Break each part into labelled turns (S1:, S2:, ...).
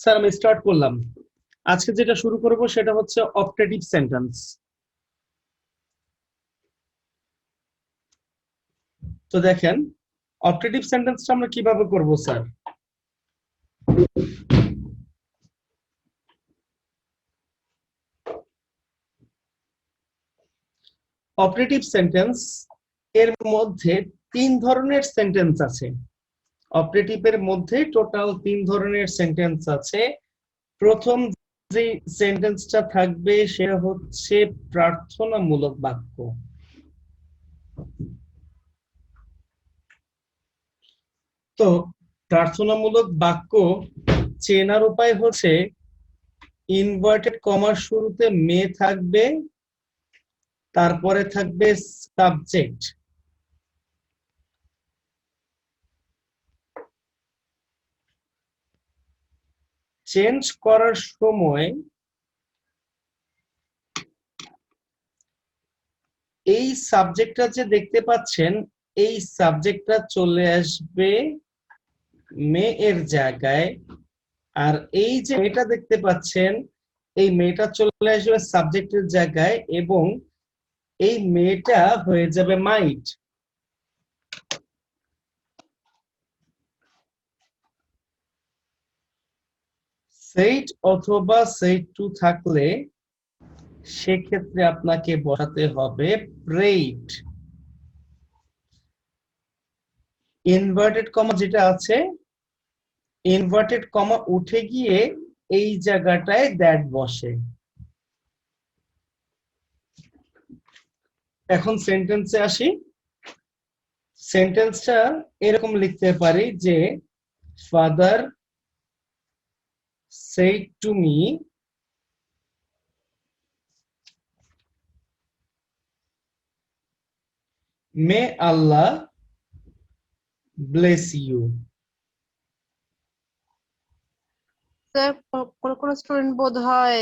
S1: Sir আমি start করলাম। আজকে যেটা শুরু করব সেটা হচ্ছে অপটেটিভ সেন্টেন্স। তো দেখেন অপটেটিভ সেন্টেন্সটা আমরা কিভাবে করব স্যার। অপটেটিভ সেন্টেন্স এর মধ্যে তিন ধরনের সেন্টেন্স আছে। অপটেটিভের মধ্যে টোটাল তিন ধরনের সেন্টেন্স আছে। প্রথম যে সেন্টেন্সটা থাকবে সেটা হচ্ছে প্রার্থনামূলক বাক্য। তো প্রার্থনামূলক বাক্য চেনার উপায় হচ্ছে ইনভার্টেড কমার শুরুতে মে থাকবে, তারপরে থাকবে সাবজেক্ট। চেঞ্জ করার সময় এই সাবজেক্টটা যে দেখতে পাচ্ছেন, এই সাবজেক্টটা চলে আসবে মে এর জায়গায়, আর এই যে মেয়েটা দেখতে পাচ্ছেন এই মেয়েটা চলে আসবে সাবজেক্টের জায়গায় এবং এই মেয়েটা হয়ে যাবে মাইট। সেইট অথবা সেইট টু থাকলে সেক্ষেত্রে আপনাকে বসাতে হবে প্রেইড। ইনভার্টেড কমা যেটা আছে, ইনভার্টেড কমা উঠে গিয়ে এই জায়গাটায় দ্যাট বসে। এখন সেন্টেন্সে আসি। সেন্টেন্সটা এরকম লিখতে পারি যে father said to me may Allah bless you.
S2: Sir কোন স্টুডেন্ট বোধ হয়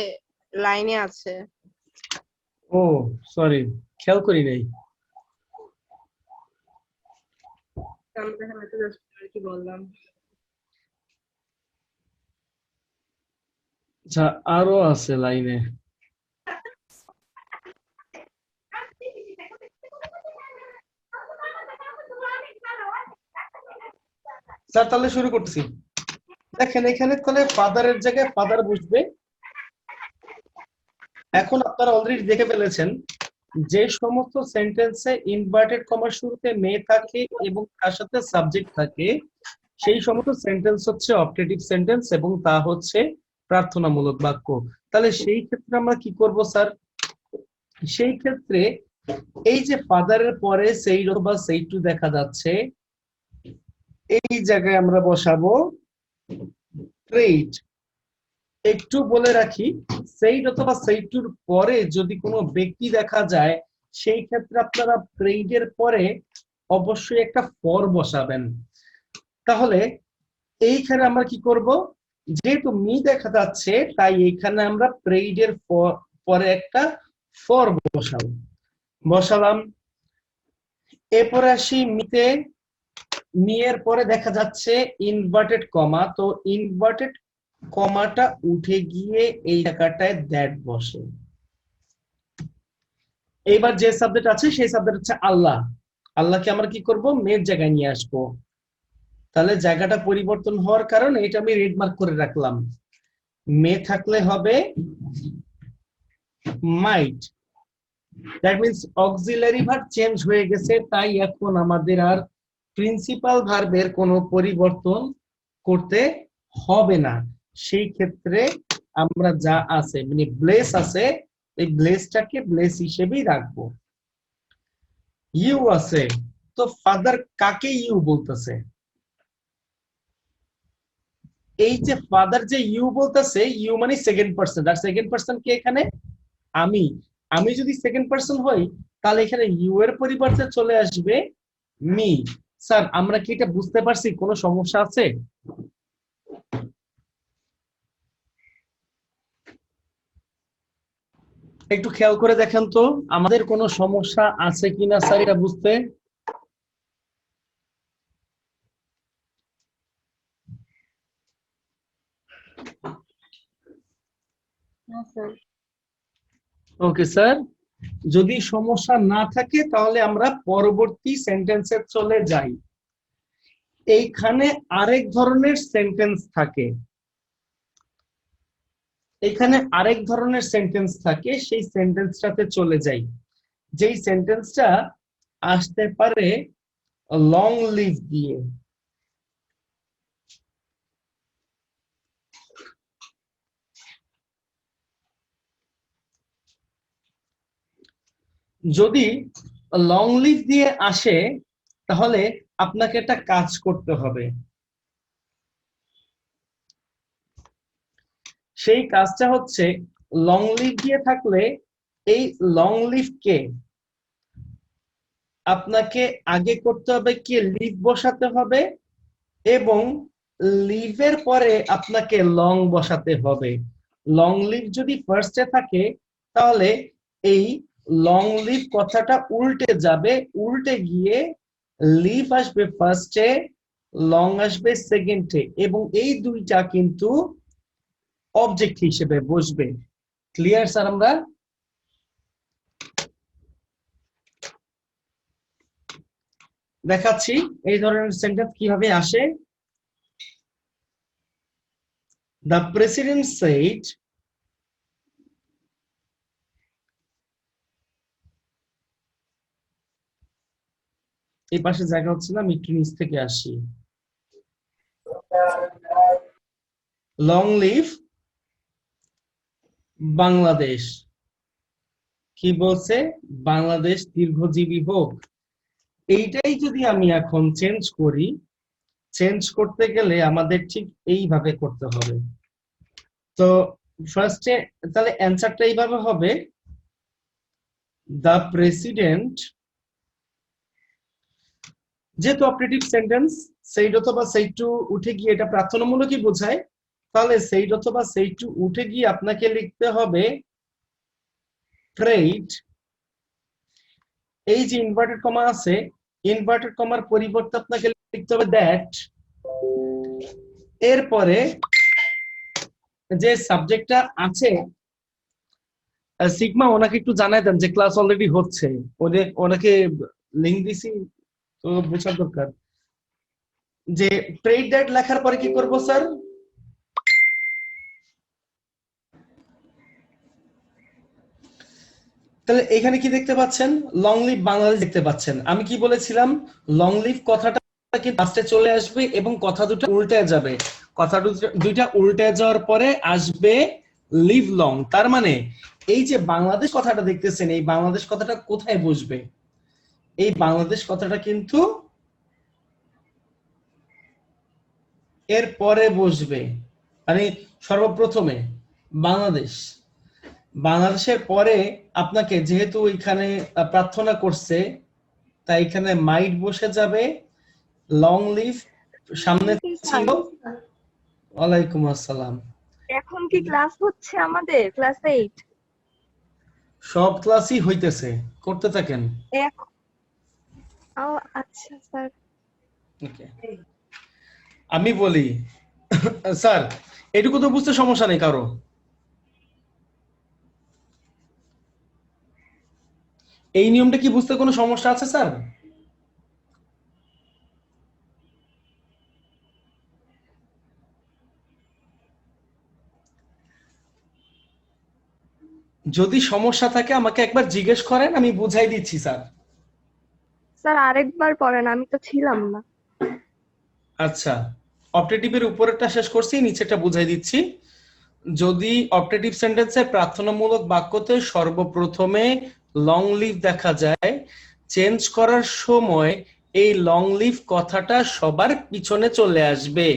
S2: লাইনে আছে।
S1: ও সরি, খেয়াল করি নাই।
S2: কি বললাম।
S1: আচ্ছা আরো আছে লাইনে। স্যার তাহলে শুরু করছি। দেখেন এখানে তাহলে ফাদারের জায়গায় ফাদার বসবে। এখন আপনারা অলরেডি দেখে ফেলেছেন যে সমস্ত সেন্টেন্সে ইনভার্টেড কমার শুরুতে মে থাকে এবং তার সাথে সাবজেক্ট থাকে সেই সমস্ত সেন্টেন্স হচ্ছে অপটেটিভ সেন্টেন্স এবং তা হচ্ছে প্রার্থনামূলক বাক্য। তাহলে সেই ক্ষেত্রে আমরা কি করব স্যার? সেই ক্ষেত্রে এই যে ফাদারের পরে সেই বা সেই টু দেখা যাচ্ছে, এই জায়গায় আমরা বসাবো প্রেইড। একটু বলে রাখি, সেইট অথবা সেইটুর পরে যদি কোনো ব্যক্তি দেখা যায় সেই ক্ষেত্রে আপনারা প্রেইডের পরে অবশ্যই একটা ফর বসাবেন। তাহলে এইখানে আমরা কি করব, যেহেতু মি দেখা যাচ্ছে তাই এখানে আমরা প্রেইডের পরে একটা ফর বসালাম। এরপরে আসি মিতে। মি এর পরে দেখা যাচ্ছে ইনভার্টেড কমা, তো ইনভার্টেড কমাটা উঠে গিয়ে এই জায়গাটায় দ্যাট বসে। এইবার যে সাবজেক্ট আছে সেই সাবজেক্ট হচ্ছে আল্লাহ। আল্লাহকে আমরা কি করব, মেয়ের জায়গায় নিয়ে আসবো। তাহলে জায়গাটা পরিবর্তন হওয়ার কারণে এটা আমি রেড মার্ক করে রাখলাম। মে থাকলে হবে might. That means auxiliary verb change হয়ে গেছে, তাই এখন আমাদের আর প্রিন্সিপাল ভার্বের কোনো পরিবর্তন করতে হবে না। সেই ক্ষেত্রে আমরা যা আছে মানে ব্লেস আছে, এই ব্লেসটাকে ব্লেস হিসেবেই রাখবো। ইউ আছে, তো ফাদার কাকে ইউ বলতেছে? এই যে ফাদার যে ইউ বলতেছে, ইউ মানে সেকেন্ড পার্সন, আর সেকেন্ড পার্সন কে এখানে? আমি। আমি যদি সেকেন্ড পার্সন হই তাহলে এখানে ইউ এর পরিবর্তে চলে আসবে মি। স্যার আমরা কি এটা বুঝতে পারছি? কোনো সমস্যা আছে? একটু খেয়াল করে দেখেন তো আমাদের কোনো সমস্যা আছে কিনা স্যার এটা বুঝতে।
S2: স্যার।
S1: ওকে স্যার, যদি সমস্যা না থাকে তাহলে আমরা পরবর্তী সেন্টেন্সে চলে যাই। এইখানে আরেক ধরনের সেন্টেন্স থাকে, এখানে আরেক ধরনের সেন্টেন্স থাকে, সেই সেন্টেন্সটাতে চলে যাই। যেই সেন্টেন্সটা আসতে পারে লং লিভ দিয়ে। যদি লং লিভ দিয়ে আসে তাহলে আপনাকে একটা কাজ করতে হবে। সেই কাজটা হচ্ছে, লং লিভ দিয়ে থাকলে এই লং লিভকে আপনাকে আগে করতে হবে কি, লিভ বসাতে হবে এবং লিভের পরে আপনাকে লং বসাতে হবে। লং লিভ যদি ফার্স্টে থাকে তাহলে এই লং লিভ কথাটা উল্টে যাবে, উল্টে গিয়ে লিভ আসবে ফার্স্টে, লং আসবে সেকেন্ডে, এবং এই দুইটা কিন্তু অবজেক্ট হিসেবে বসবে। Clear sir? আমরা দেখাচ্ছি এই ধরনের সেন্টেন্স কিভাবে আসে। The president said, এই পাশে জায়গা হচ্ছে না, আমি একটু নিচ থেকে আসি। Long live Bangladesh. কি বলছে? বাংলাদেশ দীর্ঘজীবী হোক। এইটাই যদি আমি এখন চেঞ্জ করি, চেঞ্জ করতে গেলে আমাদের ঠিক এইভাবে করতে হবে। তো ফার্স্টে তাহলে অ্যান্সারটা এইভাবে হবে, দ্য প্রেসিডেন্ট, যেহেতু অপারেটিভ সেন্টেন্স, সেইড অথবা সেই টু উঠে গিয়ে এটা প্রার্থনামূলকই বোঝায়, তাহলে সেইড অথবা সেই টু উঠে গিয়ে আপনাকে লিখতে হবে প্রেইড। এই যে ইনভার্টেড কমা আছে, ইনভার্টেড কমার পরিবর্তে আপনাকে লিখতে হবে দ্যাট। এরপরে যে সাবজেক্টটা আছে, সিগমা ওনাকে একটু জানাই দেন যে ক্লাস অলরেডি হচ্ছে, ওনাকে লিংক দিছি তো বোঝার দরকার। যে প্রেইড দ্যাট লেখার পরে কি করব স্যার? তাহলে এখানে কি দেখতে পাচ্ছেন? লং লিভ বাংলাদেশ দেখতে পাচ্ছেন। আমি কি বলেছিলাম? লং লিভ কথাটা কি লাস্টে চলে আসবে এবং কথা দুটো উল্টে যাবে। কথা দুইটা উল্টে যাওয়ার পরে আসবে লিভ লং। তার মানে এই যে বাংলাদেশ কথাটা দেখতেছেন, এই বাংলাদেশ কথাটা কোথায় বসবে? এই বাংলাদেশ কথাটা কিন্তু এর পরে বসবে, মানে সর্বপ্রথমে বাংলাদেশ। বাংলাদেশের পরে আপনাকে যেহেতু এখানে প্রার্থনা করছে, তাই এখানে মাইট বসে যাবে, লং লিভ সামনে ছিল। ওয়ালাইকুম আসসালাম।
S3: এখন কি ক্লাস হচ্ছে আমাদের ক্লাস 8?
S1: সব ক্লাসই হইতেছে, করতে থাকেন।
S3: ও আচ্ছা স্যার।
S1: ওকে, আমি বলি স্যার, এটুকু তো বুঝতে সমস্যা নেই কারো? এই নিয়মটা কি বুঝতে কোনো সমস্যা আছে স্যার? যদি সমস্যা থাকে আমাকে একবার জিজ্ঞেস করেন, আমি বুঝাই দিচ্ছি স্যার।
S3: স্যার আরেকবার পড়েন, আমি তো ছিলাম না।
S1: আচ্ছা, অপটেটিভের উপরেরটা শেষ করছি, নিচেরটা বুঝাই দিচ্ছি। যদি অপটেটিভ সেন্টেন্সে প্রার্থনামূলক বাক্যতে সর্বপ্রথমে লং লিভ দেখা যায়, চেঞ্জ করার সময় এই লং লিভ কথাটা সবার পিছনে চলে আসবে।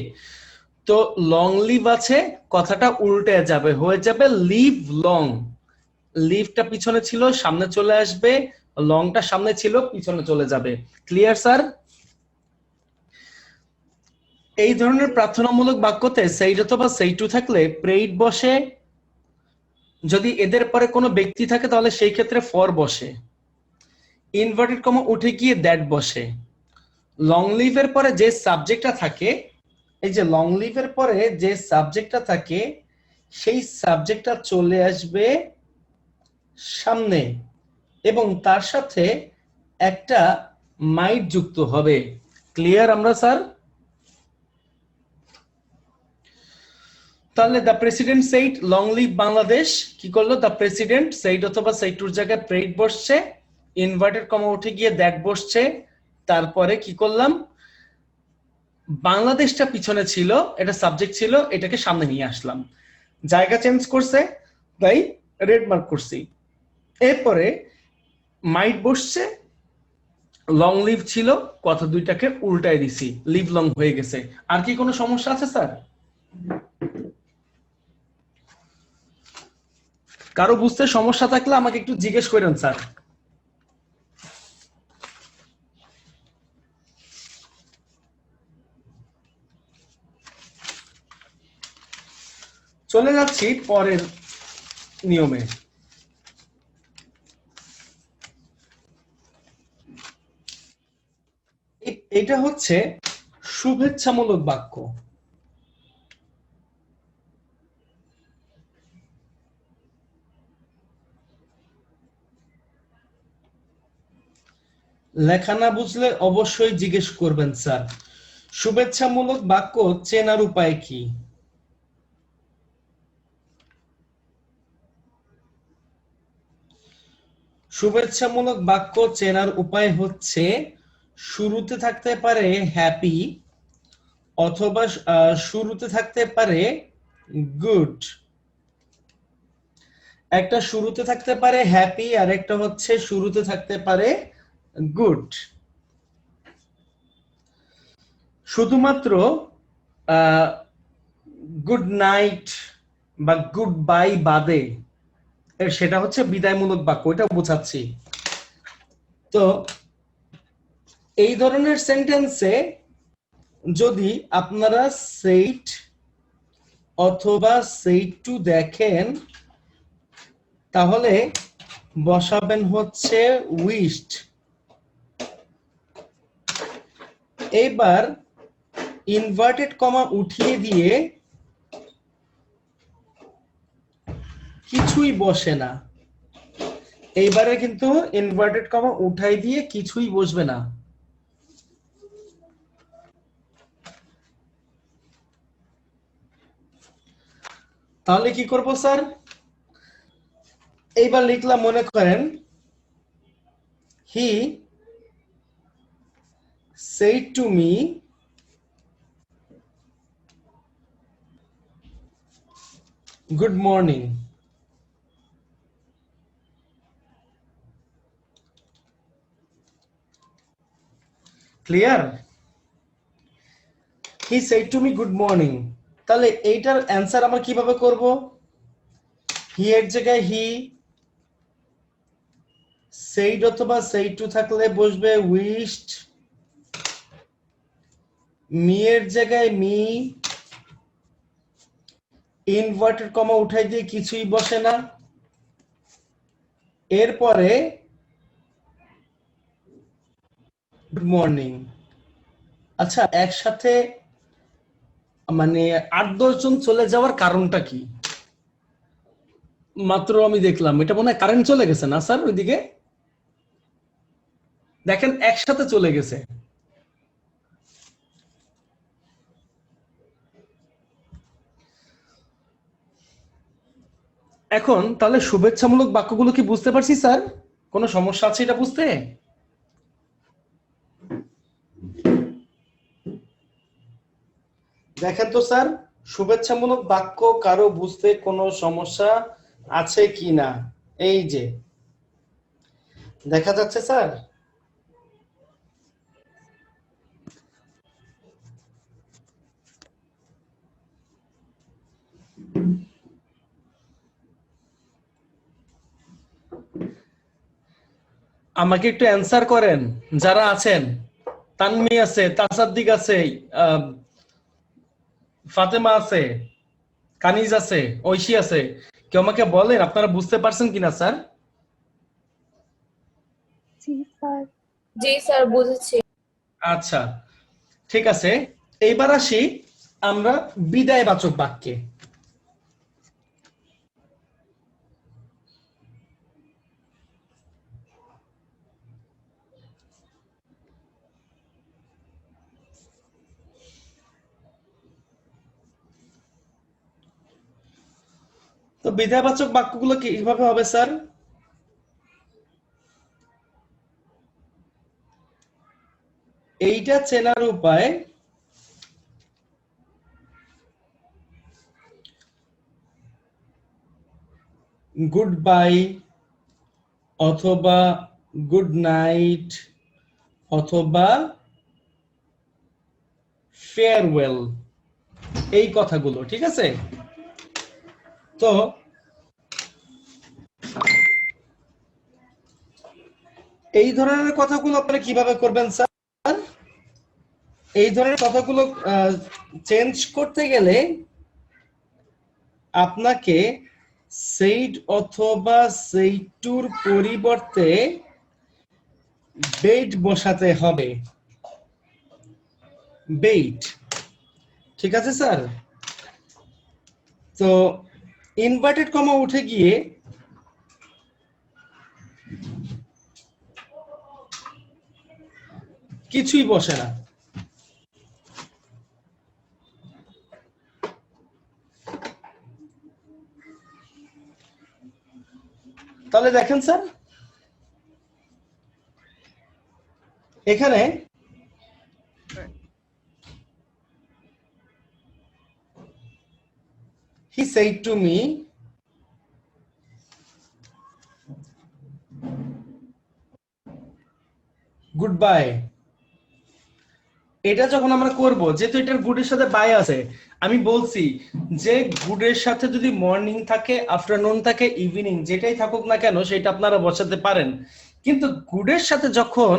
S1: তো লং লিভ আছে, কথাটা উল্টে যাবে, হয়ে যাবে লিভ লং। লিভটা পিছনে ছিল, সামনে চলে আসবে, লংটা সামনে ছিল, পিছনে চলে যাবে। Clear sir? এই ধরনের প্রার্থনামূলক বাক্যতে সেইড অথবা সেই টু থাকলে প্রেইড বসে। যদি এদের পরে কোনো ব্যক্তি থাকে তাহলে সেই ক্ষেত্রে ফর বসে। ইনভার্টেড কমা উঠে গিয়ে দ্যাট বসে। লং লিভের পরে যে সাবজেক্টটা থাকে, এই যে লং লিভের পরে যে সাবজেক্টটা থাকে, সেই সাবজেক্টটা চলে আসবে সামনে এবং তার সাথে একটা মাইট যুক্ত হবে। ক্লিয়ার আমরা স্যার? তাহলে the president said long live Bangladesh, কি করলো? দ্য প্রেসিডেন্ট সেইড অথবা সেইড টুর জায়গায় প্রেড বসছে, ইনভার্টেড কমা উঠে গিয়ে দ্যাট বসছে, তারপরে কি করলাম? বাংলাদেশটা পিছনে ছিল, এটা সাবজেক্ট ছিল, এটাকে সামনে নিয়ে আসলাম, জায়গা চেঞ্জ করছে তাই রেড মার্ক করছি। এরপরে মাইট বসছে, লং লিভ ছিল, কথা দুইটাকে উল্টায় দিছি, লিভ লং হয়ে গেছে। আর কি কোনো সমস্যা আছে স্যার? কারো বুঝতে সমস্যা থাকলে আমাকে একটু জিজ্ঞেস করেন স্যার। চলে যাচ্ছি পরের নিয়মে। এটা হচ্ছে শুভেচ্ছামূলক বাক্য। লেখা না বুঝলে অবশ্যই জিজ্ঞেস করবেন স্যার। শুভেচ্ছামূলক বাক্য চেনার উপায় কি? শুভেচ্ছামূলক বাক্য চেনার উপায় হচ্ছে শুরুতে থাকতে পারে হ্যাপি অথবা শুরুতে থাকতে পারে গুড। একটা শুরুতে থাকতে পারে হ্যাপি আর একটা হচ্ছে শুরুতে থাকতে পারে গুড। শুধুমাত্র গুড নাইট বা গুড বাই বাদে সেটা হচ্ছে বিদায়মূলক বাক্য, এটা বোঝাচ্ছি। তো এই ধরনের সেন্টেন্সে যদি আপনারা সেইট অথবা সেইট টু দেখেন তাহলে বসাবেন হচ্ছে উইশড। এবার ইনভার্টেড কমা উঠিয়ে দিয়ে কিছুই বসে না, এইবারে কিন্তু ইনভার্টেড কমা উঠাই দিয়ে কিছুই বসবে না। তাহলে কি করব স্যার? এইবার লিখলাম, মনে করেন হি said to me good morning. Clear? He said to me good morning। তাহলে এইটার অ্যান্সার আমরা কিভাবে করব? হি এর জায়গায় হি, said অথবা said to থাকলে বসবে wished, মি এর জায়গায় মি, ইনভার্টেড কমা উঠাই দিয়ে কিছুই বসে না, এরপরে গুড মর্নিং। আচ্ছা, একসাথে মানে 8-10 জন চলে যাওয়ার কারণটা কি? মাত্র আমি দেখলাম এটা মনে হয় কারেন্ট চলে গেছে না স্যার? ওইদিকে দেখেন একসাথে চলে গেছে। এখন তাহলে শুভেচ্ছামূলক বাক্যগুলো কি বুঝতে পারছি স্যার? কোনো সমস্যা আছে এটা বুঝতে? দেখেন তো স্যার, শুভেচ্ছামূলক বাক্য কারো বুঝতে কোনো সমস্যা আছে কিনা? এই যে দেখা যাচ্ছে স্যার। আমাকে একটু অ্যান্সার করেন যারা আছেন। তানমি আছে, তাসাদ্দিক আছে, ফাতেমা আছে, কানিজ আছে, ঐশী আছে। কেউ আমাকে বলেন আপনারা বুঝতে পারছেন কিনা স্যার?
S3: জি স্যার।
S4: জি স্যার, বুঝেছি।
S1: আচ্ছা, ঠিক আছে। এইবার আসি আমরা বিদায়বাচক বাক্যে। তো বিধায়বাচক বাক্যগুলো কিভাবে হবে স্যার? এইটা চেনার উপায় গুড বাই অথবা গুড নাইট অথবা ফেয়ারওয়েল, এই কথাগুলো, ঠিক আছে? তো এই ধরনের কথাগুলো আপনারা কিভাবে করবেন স্যার? এই ধরনের কথাগুলো চেঞ্জ করতে গেলে আপনাকে সেইড অথবা সেইটুর পরিবর্তে বেট বসাতে হবে। বেট, ঠিক আছে স্যার? তো ইনভার্টেড কমা উঠে গিয়ে কিছুই বসে না। তাহলে দেখেন স্যার, এখানে he said to me goodbye। এটা যখন আমরা করব, যেহেতু এটার গুডের সাথে বাই আছে, আমি বলছি যে গুডের সাথে যদি মর্নিং থাকে, আফটারনুন থাকে, ইভিনিং, যেটাই থাকুক না কেন সেটা আপনারা বসাতে পারেন। কিন্তু গুডের সাথে যখন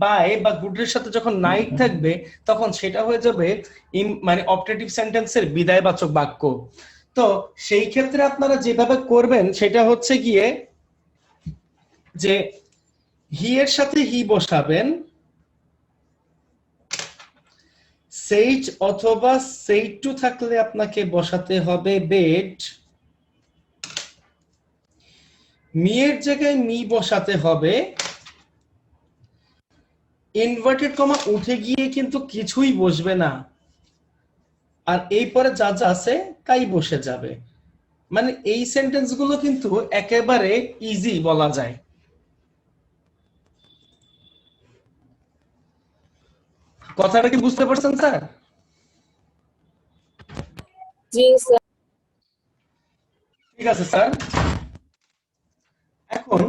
S1: বাই বা গুডের সাথে যখন নাইট থাকবে, তখন সেটা হয়ে যাবে মানে অপটেটিভ সেন্টেন্সের বিদায়বাচক বাক্য। তো সেই ক্ষেত্রে আপনারা যেভাবে করবেন সেটা হচ্ছে গিয়ে যে হি এর সাথে হি বসাবেন, সেইট অথবা সেইট টু থাকলে আপনাকে বসাতে হবে বেড, মি এর জায়গায় মি বসাতে হবে। ইনভার্টেড কমা উঠে গিয়ে কিন্তু কিছুই বসবে না, আর এই পরে যা যা আছে তাই বসে যাবে। মানে এই সেন্টেন্স গুলো কিন্তু একেবারে ইজি বলা যায়। কথাটা কি বুঝতে পারছেন স্যার?
S4: জি স্যার।
S1: ঠিক আছে স্যার। এখন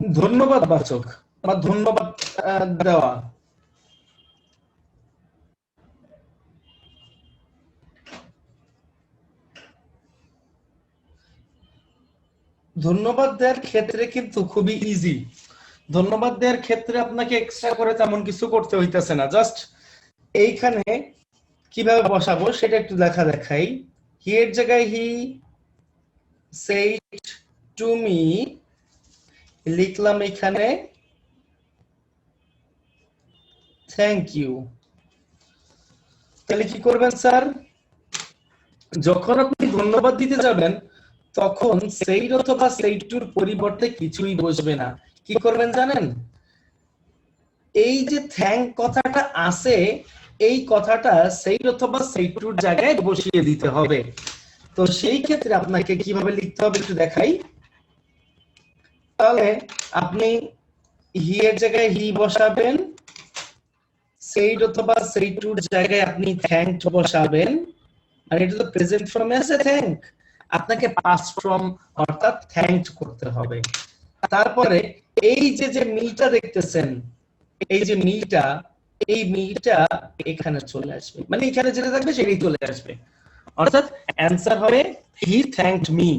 S1: ধন্যবাদ বাচক বা ধন্যবাদ দেওয়া, ধন্যবাদ দেওয়ার ক্ষেত্রে কিন্তু খুবই ইজি। ধন্যবাদ দেওয়ার ক্ষেত্রে আপনাকে এক্সট্রা করে তেমন কিছু করতে হইতেছে না। জাস্ট এইখানে কিভাবে বসাবো সেটা একটু দেখাই। হি এর জায়গায় হি said to me, লিখলাম এখানে থ্যাংক ইউ। তাহলে কি করবেন স্যার? যখন আপনি ধন্যবাদ দিতে যাবেন তখন সেইড অথবা সেইড টুর পরিবর্তে কিছুই বসবে না। কি করবেন জানেন? এই যে থ্যাংক কথাটা আছে, এই কথাটা সেইড অথবা সেইড টুর জায়গায় বসিয়ে দিতে হবে। তো সেই ক্ষেত্রে আপনাকে কিভাবে লিখতে হবে একটু দেখাই। তাহলে আপনি হি এর জায়গায় হি বসাবেন, সেইড অথবা সেইড টুর জায়গায় আপনি থ্যাঙ্কড বসাবেন। আর এটা তো প্রেজেন্ট ফর্মে আছে থ্যাঙ্ক, আপনাকে পাস্ট ফর্ম অর্থাৎ থ্যাঙ্কড করতে হবে। তারপরে এই যে মিটা দেখতেছেন, এই যে মিটা, এই মিটা এখানে চলে আসবে, মানে এখানে যেটা থাকবে সেটাই চলে আসবে। অর্থাৎ অ্যান্সার হবে he thanked me.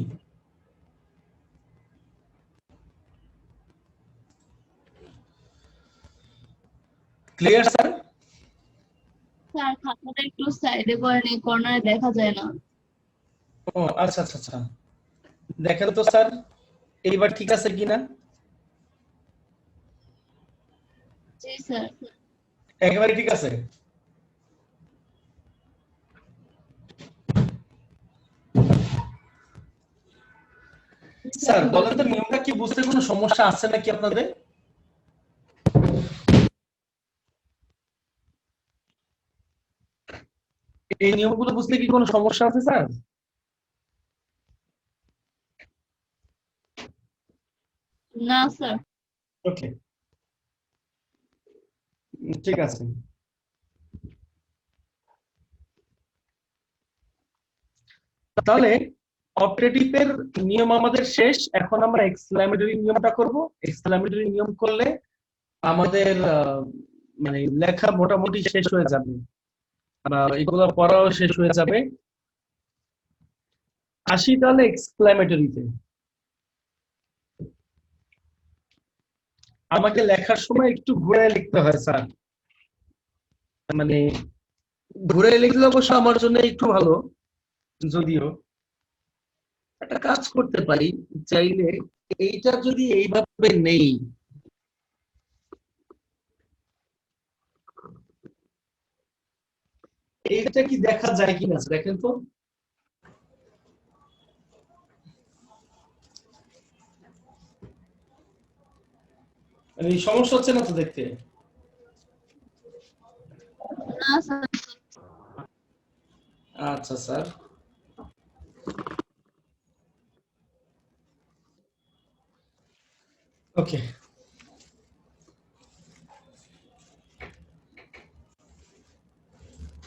S1: Clear sir?
S5: Sir খাতাটা একটু সাইডে করেন, এই কর্নারে দেখা যায় না।
S1: ও আচ্ছা আচ্ছা আচ্ছা, দেখেন তো স্যার এইবার ঠিক আছে কিনা।
S5: জি স্যার।
S1: একেবারে ঠিক আছে। স্যার বলেন তো নিয়মটা কি বুঝতে কোনো সমস্যা আছে নাকি আপনাদের? এই নিয়মগুলো বুঝতে কি কোনো সমস্যা আছে স্যার?
S5: না স্যার।
S1: ওকে, ঠিক আছে। তাহলে অপটেটিভের নিয়ম আমাদের শেষ। এখন আমরা এক্সক্লামেটরি নিয়মটা করব। এক্সক্লামেটরি নিয়ম করলে আমাদের মানে লেখা মোটামুটি শেষ হয়ে যাবে, এগুলো পড়াও শেষ হয়ে যাবে। আসি তাহলে এক্সক্লামেটরিতে। আমাকে লেখার সময় একটু ঘুরে লিখতে হয় স্যার, মানে ঘুরে লিখলে অবশ্য আমার জন্য একটু ভালো। যদিও একটা কাজ করতে পারি চাইলে, এইটা যদি এইভাবে নেই, এইটা কি দেখা যায় কিনা দেখেন তো। মানে সমস্যা হচ্ছে না তো দেখতে?
S5: না স্যার।
S1: আচ্ছা স্যার, ওকে।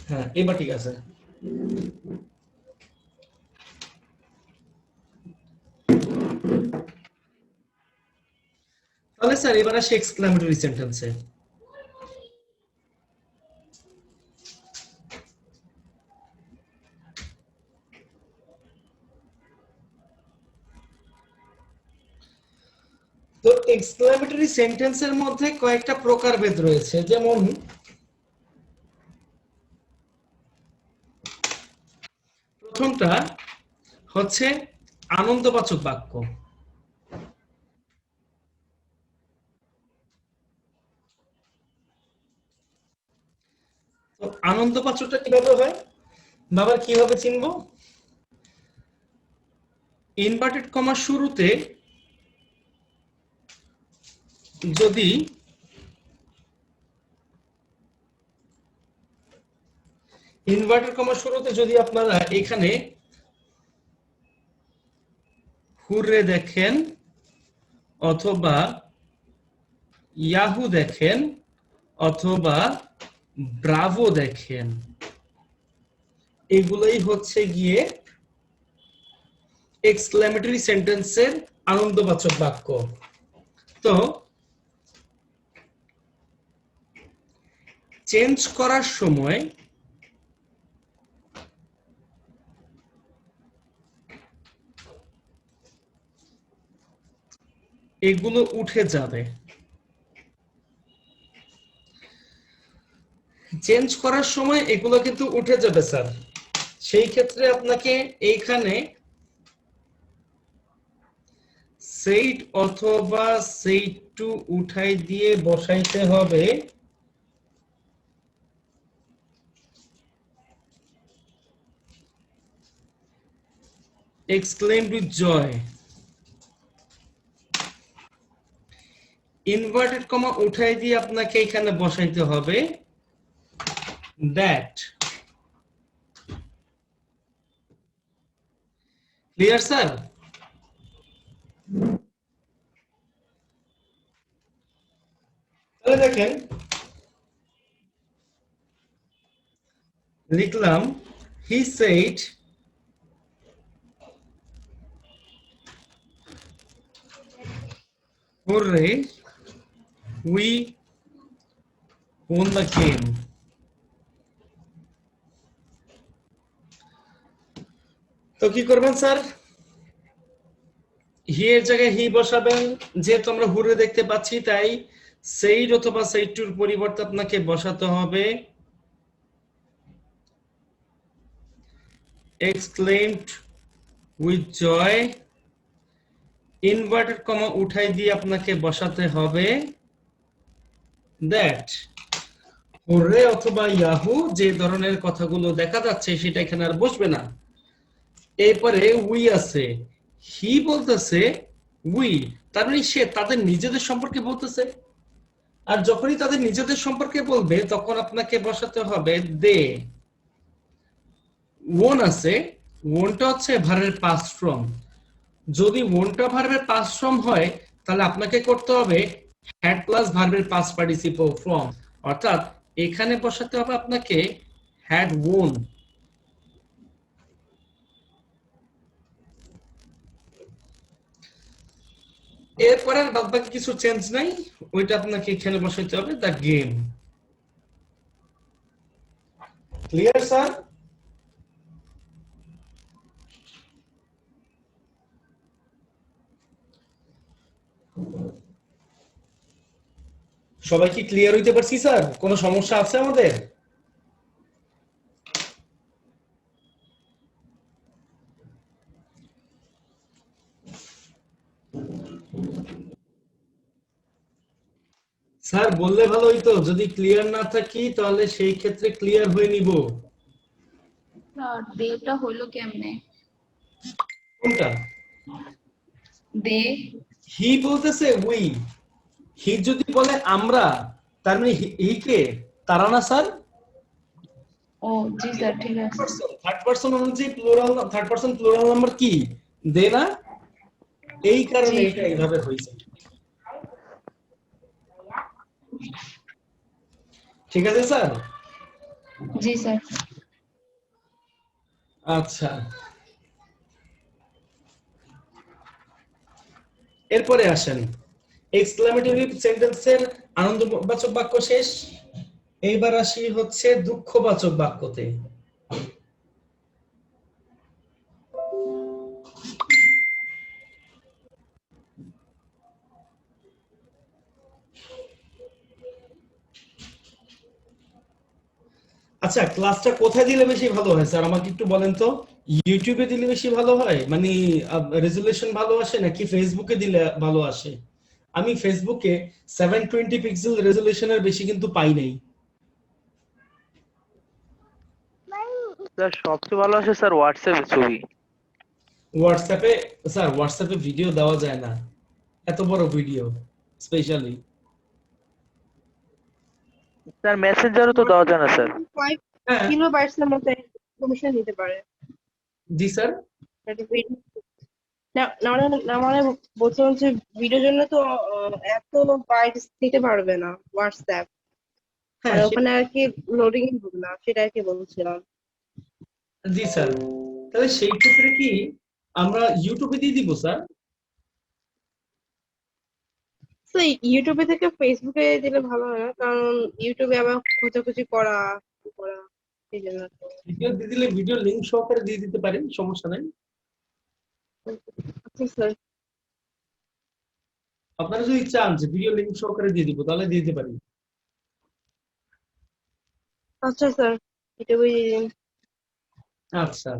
S1: হ্যাঁ, এবার ঠিক আছে। তাহলে স্যার এবার আসি এক্সক্লামেটরি সেন্টেন্সে। তো এক্সক্লামেটরি সেন্টেন্সের মধ্যে কয়েকটা প্রকারভেদ রয়েছে, যেমন প্রথমটা হচ্ছে আনন্দবাচক বাক্য। তো আনন্দবাচকটা কিভাবে হয়, বাবার কিভাবে চিনবো? ইনভার্টেড কমার শুরুতে যদি আপনারা এখানে হুররে দেখেন অথবা ইয়াহু দেখেন অথবা ব্রাভো দেখেন, এগুলোই হচ্ছে গিয়ে এক্সক্লেমেটরি সেন্টেন্সের আনন্দবাচক বাক্য। তো চেঞ্জ করার সময় এগুলো উঠে যাবে। চেঞ্জ করার সময় এগুলো কিন্তু উঠে যাবে স্যার। সেই ক্ষেত্রে আপনাকে এইখানে সেইট অথবা সেইট টু উঠাই দিয়ে বসাইতে হবে exclaimed with joy। Inverted comma উঠাই দিয়ে আপনাকে এখানে বসাইতে হবে that। Clear sir? তাহলে দেখেন লিখলাম he said hooray we won the game। তো কি করবেন স্যার? হি এর জায়গায় হি বসাবেন, যেহেতু আমরা হুরে দেখতে পাচ্ছি তাই সেইড অথবা সেইড টুর পরিবর্তে আপনাকে বসাতে হবে exclaimed with joy। Inverted comma উঠাই দিয়ে আপনাকে বসাতে হবে that। হুররে অথবা ইয়াহু যে ধরনের কথাগুলো দেখা যাচ্ছে সেটা এখানে আর বসবে না। এরপরে উই আছে, হি বলতেছে উই, তার মানে সে তাদের নিজেদের সম্পর্কে বলতেছে। আর যখনই তাদের নিজেদের সম্পর্কে বলবে তখন আপনাকে বসাতে হবে দে। ওন আছে, ওনটা হচ্ছে ভার্বের পাস্ট ফর্ম। যদি ওনটা ভার্বের পাস্ট ফর্ম হয় তাহলে আপনাকে করতে হবে হ্যাড প্লাস ভার্বের পাস্ট পার্টিসিপল ফর্ম, অর্থাৎ এখানে বসাতে হবে আপনাকে হ্যাড ওন। এরপরে আর বাদ বাকি কিছু চেঞ্জ নাই, ওইটা আপনাকে এখানে বসাইতে হবে দ্য গেম। Clear sir? সবাই কি ক্লিয়ার হইতে পারছি স্যার? কোনো সমস্যা আছে আমাদের? স্যার বললে ভালো হইতো, যদি ক্লিয়ার না থাকি তাহলে সেই ক্ষেত্রে ক্লিয়ার হয়ে নিব।
S5: স্যার দেটা হলো কেমনে?
S1: কোনটা?
S5: দে।
S1: হি বলতেছে উই, হি যদি বলে আমরা, তার মানে হি কে? তারা না স্যার?
S5: ও জি স্যার ঠিক আছে।
S1: থার্ড পারসন অনুযায়ী plural, third person plural number কি? দে না? এই কারণে
S5: জি।
S1: এটা এইভাবে হয়েছে। ঠিক আছে স্যার?
S5: জি স্যার।
S1: আচ্ছা, এরপরে আসেন এক্সক্লেমেটরি সেন্টেন্সের আনন্দবাচক বাক্য শেষ, এইবার আসি হচ্ছে দুঃখবাচক বাক্যতে। আচ্ছা, ক্লাসটা কোথায় দিলে বেশি ভালো হয় স্যার আমাকে একটু বলেন তো? ইউটিউবে দিলে বেশি ভালো হয়, মানে রেজুলেশন ভালো আসে, নাকি ফেসবুকে দিলে ভালো আসে? আমি ফেসবুকে 720 পিক্সেল রেজুলেশনের বেশি কিন্তু পাই নাই।
S6: স্যার সবচেয়ে ভালো আসে স্যার হোয়াটসঅ্যাপে ছবি।
S1: হোয়াটসঅ্যাপে? স্যার হোয়াটসঅ্যাপে ভিডিও দেওয়া যায় না, এত বড় ভিডিও স্পেশালি।
S6: স্যার মেসেঞ্জারও তো দেওয়া যায় না স্যার।
S2: কয়েক
S1: হ্যাঁ।
S2: কিলোবাইটসের মতো ইনফরমেশন নিতে পারে।
S1: জি স্যার।
S2: না না মানে না মানে বলছিলাম যে ভিডিওর জন্য তো এত বাইটস নিতে পারবে না হোয়াটসঅ্যাপ,
S1: হ্যাঁ
S2: মানে ওখানে আর কি লোডিং হবে না, সেটা আর কি বলছিলাম।
S1: জি স্যার, তাহলে সেই ক্ষেত্রে কি আমরা ইউটিউবে দিয়ে দিব স্যার?
S2: তো ইউটিউবে থেকে ফেসবুকে দিলে ভালো হয় না, কারণ ইউটিউবে আবার খোঁজাখুঁজি করা করা এই জন্য।
S1: ভিডিও দিয়ে দিলে ভিডিও লিংক সহকারে দিয়ে দিতে পারেন, সমস্যা নাই।
S2: আচ্ছা স্যার।
S1: আপনারা যদি চান যে ভিডিও লিংক সহকারে দিয়ে দিব তাহলে দিয়ে দিতে পারি।
S2: আচ্ছা স্যার, এটা বুঝিয়ে দিন।
S1: আচ্ছা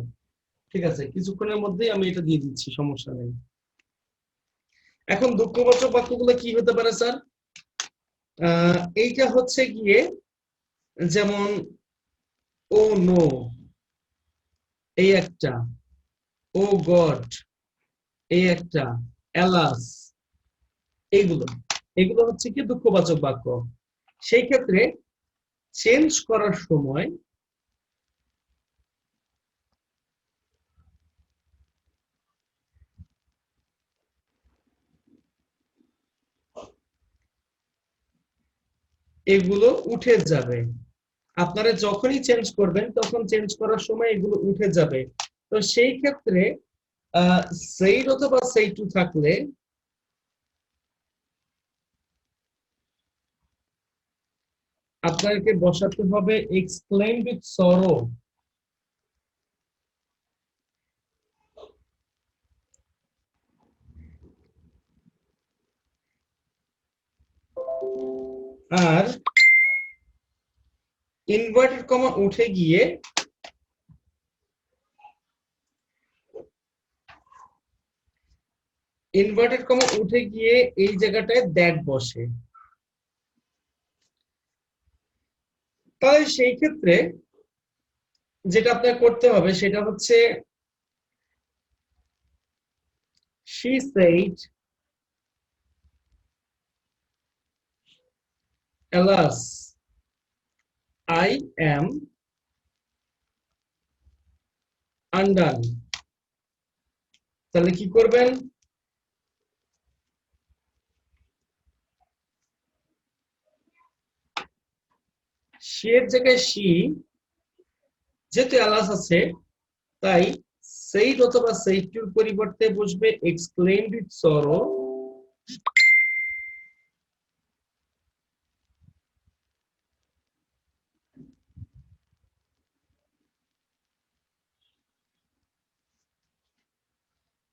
S1: ঠিক আছে, কিছুক্ষণের মধ্যেই আমি এটা দিয়ে দিচ্ছি, সমস্যা নেই। এখন দুঃখবাচক বাক্যগুলো কি হতে পারে স্যার? এইটা হচ্ছে গিয়ে যেমন ও নো, এই একটা, ও গড, এই একটা, অ্যালাস, এইগুলো এগুলো হচ্ছে কি দুঃখবাচক বাক্য। সেই ক্ষেত্রে চেঞ্জ করার সময় এগুলো উঠে যাবে। আপনারা যখনই চেঞ্জ করবেন তখন চেঞ্জ করার সময় এগুলো উঠে যাবে। তো সেই ক্ষেত্রে সেইড অথবা সেই টু থাকলে আপনাকে বসাতে হবে explain with sorrow. R inverted comma উঠে গিয়ে এই জায়গাটায় দ্যাট বসে। তাহলে সেই ক্ষেত্রে যেটা আপনার করতে হবে সেটা হচ্ছে she said alas I am undone। তাহলে কি করবেন? সি এর জায়গায় সি, যেহেতু এলাস আছে তাই সেইড অথবা সেইড টুর পরিবর্তে বসবে exclaimed with sorrow.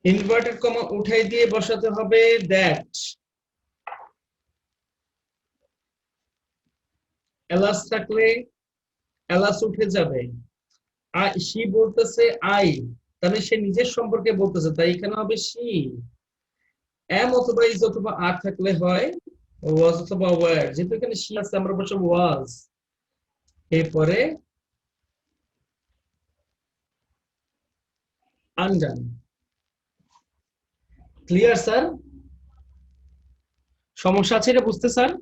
S1: Inverted comma উঠাই দিয়ে বসাতে হবে দ্যাট। এলাস থাকলে এলাস উঠে যাবে। সি বলতেছে আই, তাহলে সে নিজের সম্পর্কে বলতেছে, তাই এখানে হবে সি। এম অথবা ইজ অথবা আর থাকলে হয় ওয়াজ অথবা ওয়ার, যেহেতু এখানে সি আছে আমরা বসাবো ওয়াজ। এরপরে আনডান। Clear sir? সমস্যা আছে এটা বুঝতে sir?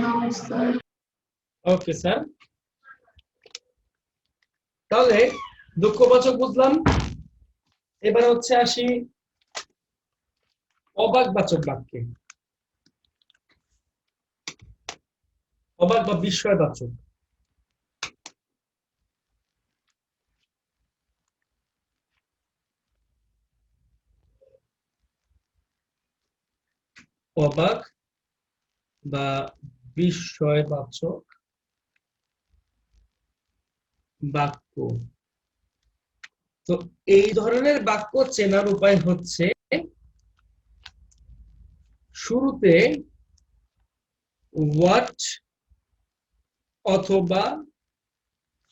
S5: No, sir.
S1: Okay sir, তাহলে দুঃখবাচক বুঝলাম। এবার হচ্ছে আসি অবাকবাচক বাক্যে। অবাক বা বিস্ময়বাচক। অবাক বা বিস্ময়বাচক বাক্য। তো এই ধরনের বাক্য চেনার উপায় হচ্ছে শুরুতে হোয়াট অথবা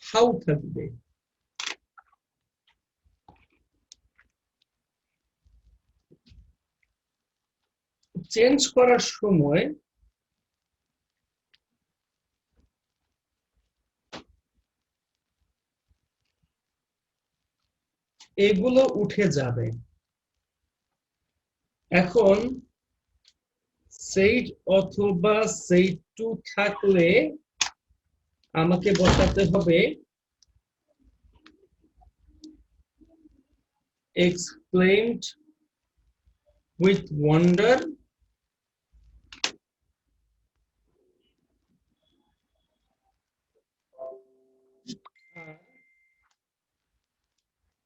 S1: হাউ থাকবে। চেঞ্জ করার সময় এগুলো উঠে যাবে। এখন সেইড অথবা সেইড টু থাকলে আমাকে বসাতে হবে explained with wonder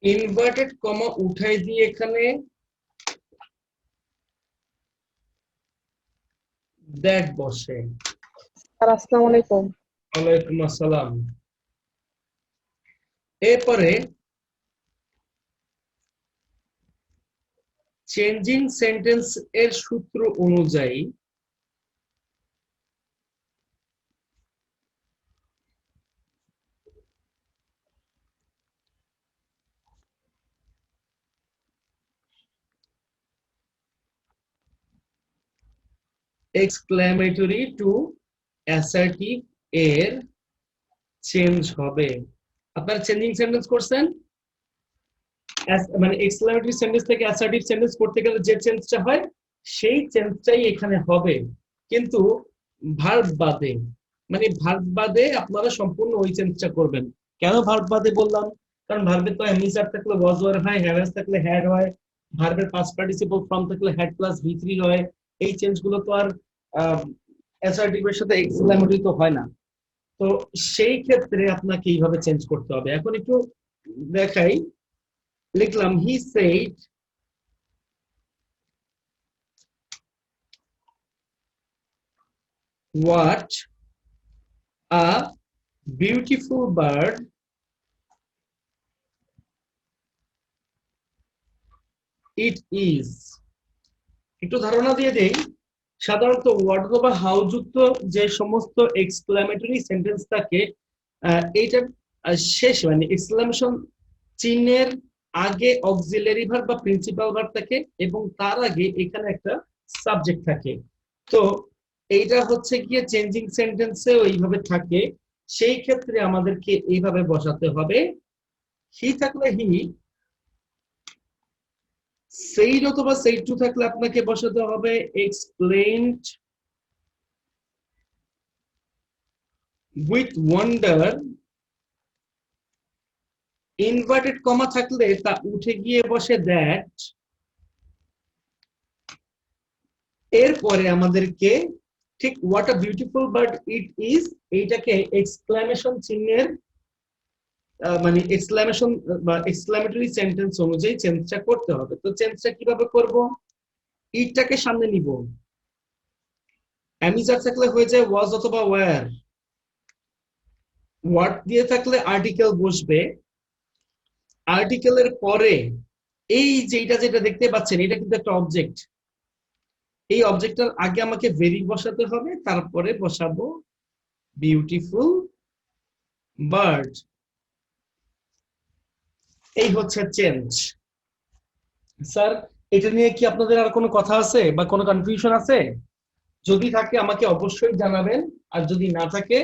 S1: inverted comma উঠাই দিয়ে এখানে দ্যাট বসে।
S2: স্যার আসসালামু আলাইকুম।
S1: ওয়ালাইকুম আসসালাম। এরপরে চেঞ্জিং সেন্টেন্স এর সূত্র অনুযায়ী এক্সক্লেমেটরি টু অ্যাসার্টিভ এর চেঞ্জ হবে। আপনারা চেঞ্জিং সেন্টেন্স করছেন, মানে এক্সক্লেমেটরি সেন্টেন্স থেকে অ্যাসার্টিভ সেন্টেন্স করতে গেলে যে চেঞ্জটা হয় সেই চেঞ্জটাই এখানে হবে, কিন্তু ভার্ব বাদে। মানে ভার্ব বাদে আপনারা সম্পূর্ণ ওই চেঞ্জটা করবেন। কেন ভার্ব বাদে বললাম? কারণ ভার্বের তো এমনিজার থাকলে ওয়াজ ওয়ার হয়, হ্যাভ থাকলে হ্যাড হয়, ভার্বের পাস্ট পার্টিসিপল ফর্ম থাকলে হ্যাড প্লাস ভি3 হয়। এই চেঞ্জগুলো তো আর অ্যাসার্টিভ এর সাথে এক্সক্লেমেটরি তো হয় না। তো সেই ক্ষেত্রে আপনাকে এইভাবে চেঞ্জ করতে হবে। এখন একটু দেখাই, লিখলাম he said what a beautiful bird it is। একটু ধারণা দিয়ে দেই, সাধারণত হোয়াট অথবা হাউ যুক্ত যে সমস্ত এক্সক্লেমেটরি সেন্টেন্স থাকে এইটার শেষ মানে এক্সক্লেমেশন চিহ্নের আগে অক্সিলারি ভার্ব বা প্রিন্সিপাল ভার্ব থাকে এবং তার আগে এখানে একটা সাবজেক্ট থাকে। তো এইটা হচ্ছে গিয়ে চেঞ্জিং সেন্টেন্সে ওইভাবে থাকে। সেই ক্ষেত্রে আমাদেরকে এইভাবে বসাতে হবে। হি থাকলে হি, সেইড অথবা সেইড টু থাকলে আপনাকে বসাতে হবে explained with wonder. Inverted comma থাকলে তা উঠে গিয়ে বসে দ্যাট। এরপরে আমাদেরকে ঠিক what a beautiful bird it is এইটাকে এক্সক্লামেশন চিহ্নের মানে এক্সক্লামেশন বা এক্সক্লামেটরি সেন্টেন্স অনুযায়ী চেঞ্জটা করতে হবে। তো চেঞ্জটা কিভাবে করব? ইটটাকে সামনে নিব, অ্যামিজার থাকলে হয়ে যায় ওয়াজ অথবা ওয়্যার, হোয়াট দিয়ে থাকলে আর্টিকেল বসবে, আর্টিকেলের পরে এই যেটা যেটা দেখতে পাচ্ছেন এটা কিন্তু একটা অবজেক্ট, এই অবজেক্টটার আগে আমাকে ভেরি বসাতে হবে, তারপরে বসাবো বিউটিফুল বার্ড। এই হচ্ছে চেঞ্জ। স্যার এটা নিয়ে কি আপনাদের আর কোনো কথা আছে বা কোনো কনফিউশন আছে? যদি থাকে আমাকে অবশ্যই জানাবেন, আর যদি না থাকে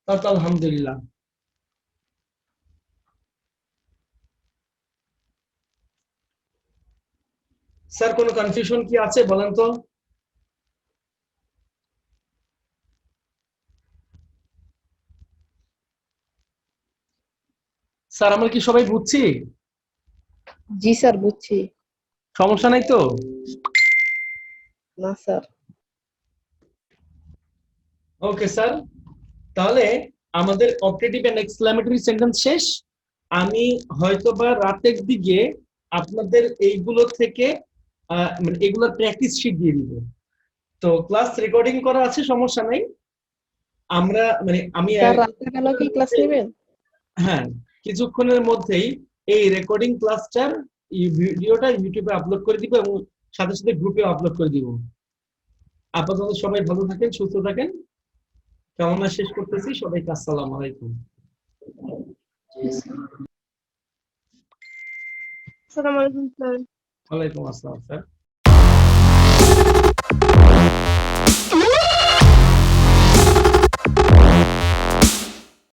S1: তাহলে তো আলহামদুলিল্লাহ। স্যার কোনো কনফিউশন কি আছে বলেন তো? স্যার আমরা কি সবাই বুঝছি?
S7: জি স্যার বুঝছি।
S1: সমস্যা নাই তো?
S7: না স্যার।
S1: ওকে স্যার, তাহলে আমাদের অপারেটিভ এন্ড এক্সক্লামেটরি সেন্টেন্স শেষ। আমি হয়তোবা রাতের দিকে আপনাদের এইগুলো থেকে মানে এগুলোর প্র্যাকটিস শিট দিয়ে দিব। তো ক্লাস রেকর্ডিং করা আছে, সমস্যা নাই। আমরা মানে আমি
S7: স্যার রাতের বেলা কি ক্লাস নেবেন?
S1: হ্যাঁ, কিছুক্ষণের মধ্যেই এই রেকর্ডিং ক্লাসটার ভিডিওটা ইউটিউবে আপলোড করে দিব এবং সাথে সাথে গ্রুপে আপলোড করে দিব। আপাতত সবাই ভালো থাকেন, সুস্থ থাকেন, কামনা শেষ করতেছি। সবাইকে আসসালামু আলাইকুম।
S2: আসসালামু আলাইকুম স্যার।
S1: ওয়ালাইকুম আসসালাম স্যার।